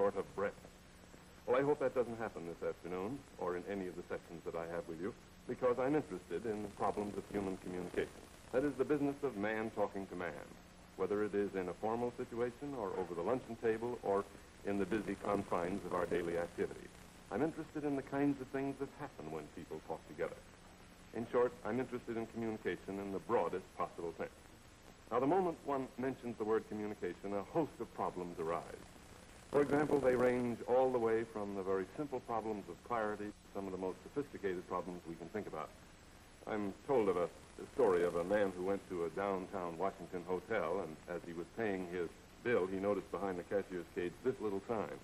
sort of breath. Well, I hope that doesn't happen this afternoon or in any of the sessions that I have with you, because I'm interested in problems of human communication. That is the business of man talking to man, whether it is in a formal situation or over the luncheon table or in the busy confines of our daily activities. I'm interested in the kinds of things that happen when people talk together. In short, I'm interested in communication in the broadest possible sense. Now, the moment one mentions the word communication, a host of problems arise. For example, they range all the way from the very simple problems of clarity to some of the most sophisticated problems we can think about. I'm told of a story of a man who went to a downtown Washington hotel, and as he was paying his bill, he noticed behind the cashier's cage this little sign.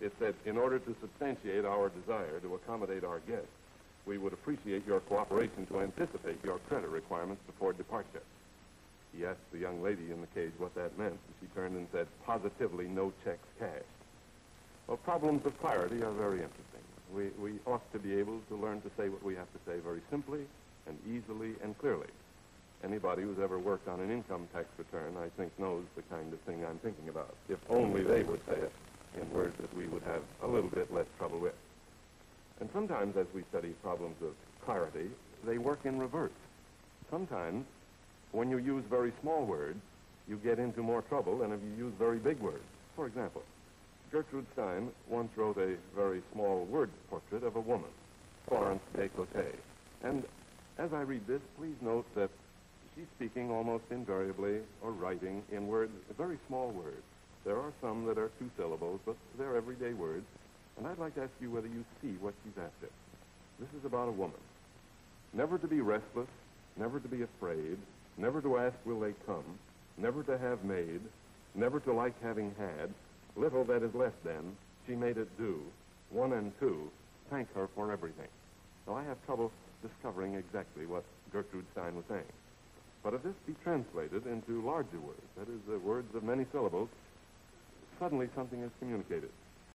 It said, "In order to substantiate our desire to accommodate our guests, we would appreciate your cooperation to anticipate your credit requirements before departure." He asked the young lady in the cage what that meant, and she turned and said, "Positively no checks cashed." Well, problems of clarity are very interesting. We ought to be able to learn to say what we have to say very simply and easily and clearly. Anybody who's ever worked on an income tax return, I think, knows the kind of thing I'm thinking about. If only they would say it in words that we would have a little bit less trouble with. And sometimes as we study problems of clarity, they work in reverse. Sometimes when you use very small words, you get into more trouble than if you use very big words. For example, Gertrude Stein once wrote a very small word portrait of a woman, Florence Descote. And as I read this, please note that she's speaking almost invariably or writing in words, very small words. There are some that are two syllables, but they're everyday words. And I'd like to ask you whether you see what she's after. This is about a woman. Never to be restless, never to be afraid, never to ask will they come, never to have made, never to like having had, little that is less than, she made it do, one and two, thank her for everything. Now, I have trouble discovering exactly what Gertrude Stein was saying. But if this be translated into larger words, that is, words of many syllables, suddenly something is communicated.